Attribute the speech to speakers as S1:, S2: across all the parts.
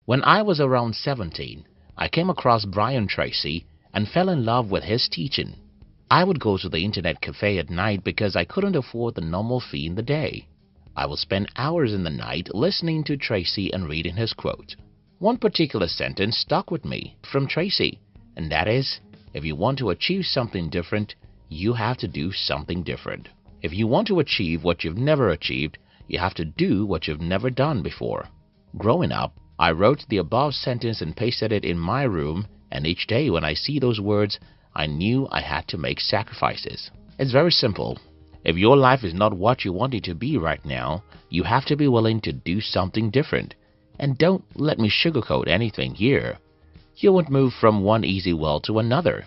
S1: When I was around 17, I came across Brian Tracy and fell in love with his teaching. I would go to the internet cafe at night because I couldn't afford the normal fee in the day. I would spend hours in the night listening to Tracy and reading his quote. One particular sentence stuck with me from Tracy, and that is, if you want to achieve something different, you have to do something different. If you want to achieve what you've never achieved, you have to do what you've never done before. Growing up, I wrote the above sentence and pasted it in my room, and each day when I see those words, I knew I had to make sacrifices. It's very simple. If your life is not what you want it to be right now, you have to be willing to do something different. And don't let me sugarcoat anything here. You won't move from one easy well to another.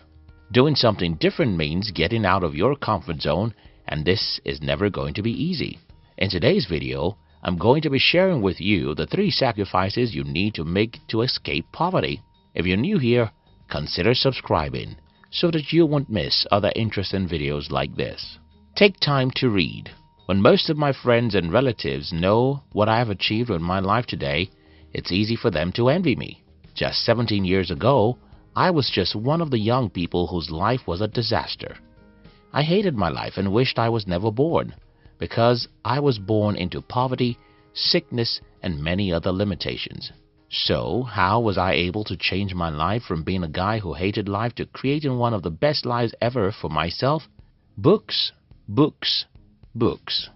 S1: Doing something different means getting out of your comfort zone, and this is never going to be easy. In today's video, I'm going to be sharing with you the 3 sacrifices you need to make to escape poverty. If you're new here, consider subscribing so that you won't miss other interesting videos like this. Take time to read. When most of my friends and relatives know what I have achieved in my life today, it's easy for them to envy me. Just 17 years ago, I was just one of the young people whose life was a disaster. I hated my life and wished I was never born, because I was born into poverty, sickness, and many other limitations. So, how was I able to change my life from being a guy who hated life to creating one of the best lives ever for myself? Books, books, books.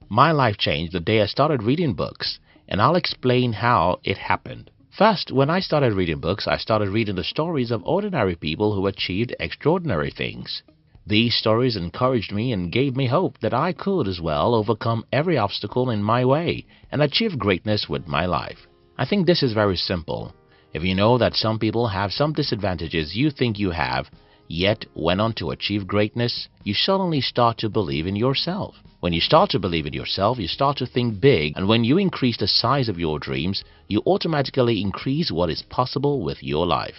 S1: My life changed the day I started reading books, and I'll explain how it happened. First, when I started reading books, I started reading the stories of ordinary people who achieved extraordinary things. These stories encouraged me and gave me hope that I could as well overcome every obstacle in my way and achieve greatness with my life. I think this is very simple. If you know that some people have some disadvantages you think you have, yet went on to achieve greatness, you suddenly start to believe in yourself. When you start to believe in yourself, you start to think big, and when you increase the size of your dreams, you automatically increase what is possible with your life.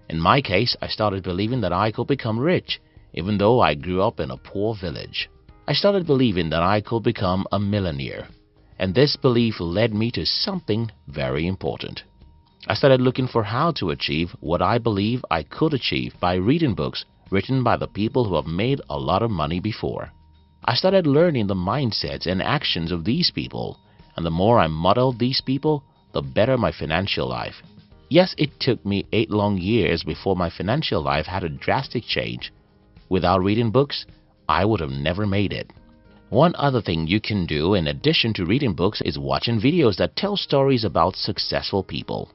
S1: In my case, I started believing that I could become rich, even though I grew up in a poor village. I started believing that I could become a millionaire, and this belief led me to something very important. I started looking for how to achieve what I believe I could achieve by reading books written by the people who have made a lot of money before. I started learning the mindsets and actions of these people, and the more I modeled these people, the better my financial life. Yes, it took me 8 long years before my financial life had a drastic change. Without reading books, I would have never made it. One other thing you can do in addition to reading books is watching videos that tell stories about successful people.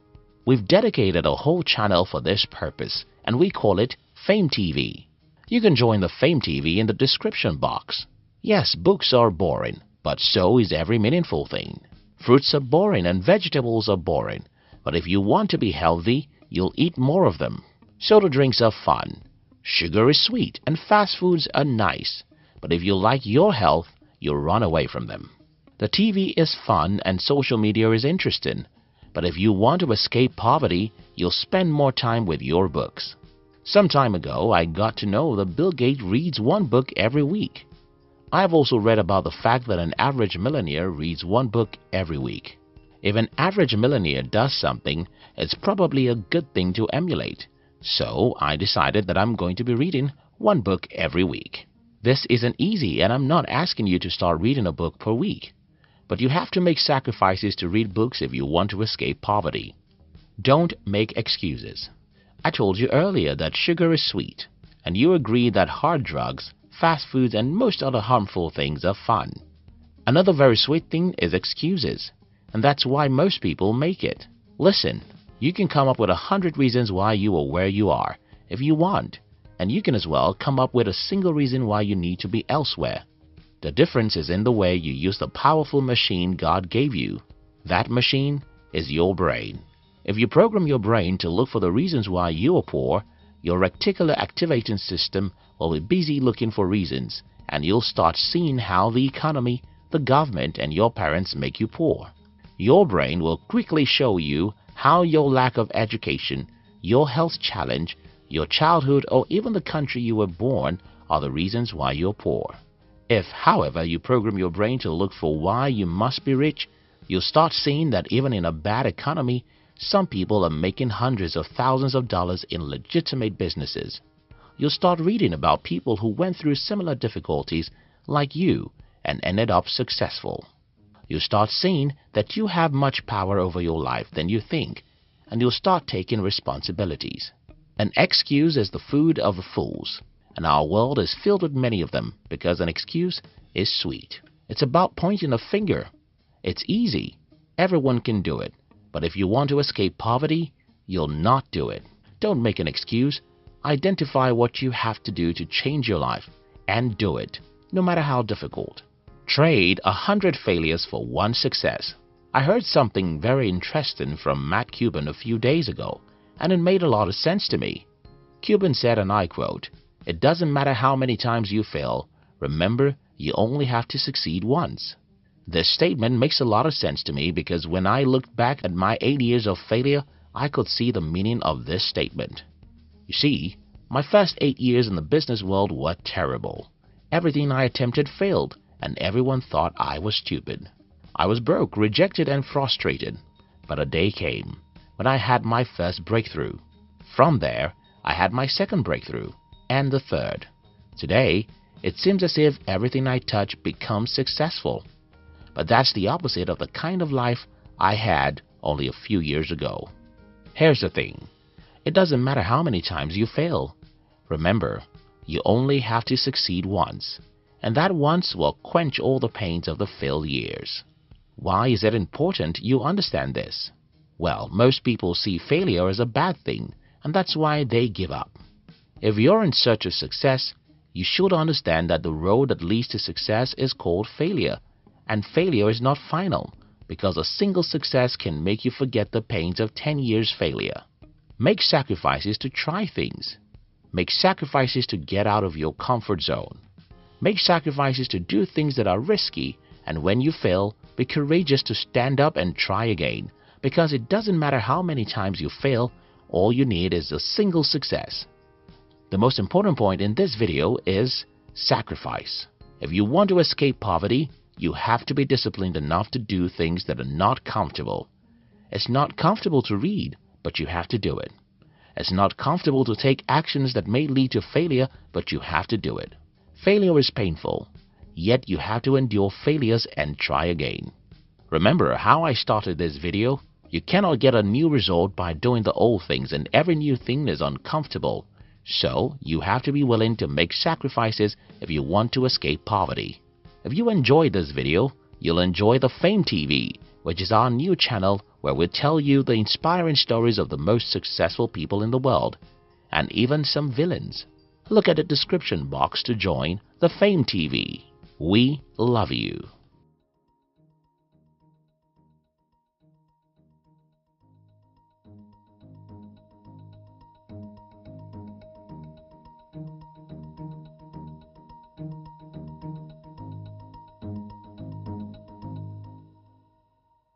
S1: We've dedicated a whole channel for this purpose, and we call it Fame TV. You can join the Fame TV in the description box. Yes, books are boring, but so is every meaningful thing. Fruits are boring and vegetables are boring, but if you want to be healthy, you'll eat more of them. Soda drinks are fun. Sugar is sweet and fast foods are nice, but if you like your health, you'll run away from them. The TV is fun and social media is interesting, but if you want to escape poverty, you'll spend more time with your books. Some time ago, I got to know that Bill Gates reads 1 book every week. I've also read about the fact that an average millionaire reads 1 book every week. If an average millionaire does something, it's probably a good thing to emulate. So I decided that I'm going to be reading 1 book every week. This isn't easy, and I'm not asking you to start reading a book per week. But you have to make sacrifices to read books if you want to escape poverty. Don't make excuses. I told you earlier that sugar is sweet, and you agree that hard drugs, fast foods, and most other harmful things are fun. Another very sweet thing is excuses, and that's why most people make it. Listen, you can come up with 100 reasons why you are where you are, if you want, and you can as well come up with a single reason why you need to be elsewhere. The difference is in the way you use the powerful machine God gave you. That machine is your brain. If you program your brain to look for the reasons why you are poor, your reticular activating system will be busy looking for reasons, and you'll start seeing how the economy, the government, and your parents make you poor. Your brain will quickly show you how your lack of education, your health challenge, your childhood, or even the country you were born are the reasons why you're poor. If, however, you program your brain to look for why you must be rich, you'll start seeing that even in a bad economy, Some people are making hundreds of thousands of dollars in legitimate businesses. You'll start reading about people who went through similar difficulties like you and ended up successful. You'll start seeing that you have much power over your life than you think, and you'll start taking responsibilities. An excuse is the food of the fools, and our world is filled with many of them because an excuse is sweet. It's about pointing a finger. It's easy. Everyone can do it. But if you want to escape poverty, you'll not do it. Don't make an excuse. Identify what you have to do to change your life and do it, no matter how difficult. Trade 100 failures for one success. I heard something very interesting from Matt Cuban a few days ago, and it made a lot of sense to me. Cuban said, and I quote, "It doesn't matter how many times you fail. Remember, you only have to succeed once." This statement makes a lot of sense to me because when I looked back at my 8 years of failure, I could see the meaning of this statement. You see, my first 8 years in the business world were terrible. Everything I attempted failed, and everyone thought I was stupid. I was broke, rejected, and frustrated. But a day came when I had my first breakthrough. From there, I had my second breakthrough, and the third. Today, it seems as if everything I touch becomes successful. But that's the opposite of the kind of life I had only a few years ago. Here's the thing. It doesn't matter how many times you fail. Remember, you only have to succeed once, and that once will quench all the pains of the failed years. Why is it important you understand this? Well, most people see failure as a bad thing, and that's why they give up. If you're in search of success, you should understand that the road that leads to success is called failure, and failure is not final, because a single success can make you forget the pains of 10 years failure. Make sacrifices to try things. Make sacrifices to get out of your comfort zone. Make sacrifices to do things that are risky, and when you fail, be courageous to stand up and try again, because it doesn't matter how many times you fail, all you need is a single success. The most important point in this video is sacrifice. If you want to escape poverty, you have to be disciplined enough to do things that are not comfortable. It's not comfortable to read, but you have to do it. It's not comfortable to take actions that may lead to failure, but you have to do it. Failure is painful, yet you have to endure failures and try again. Remember how I started this video? You cannot get a new result by doing the old things, and every new thing is uncomfortable. So, you have to be willing to make sacrifices if you want to escape poverty. If you enjoyed this video, you'll enjoy the Fame TV, which is our new channel where we tell you the inspiring stories of the most successful people in the world, and even some villains. Look at the description box to join the Fame TV. We love you.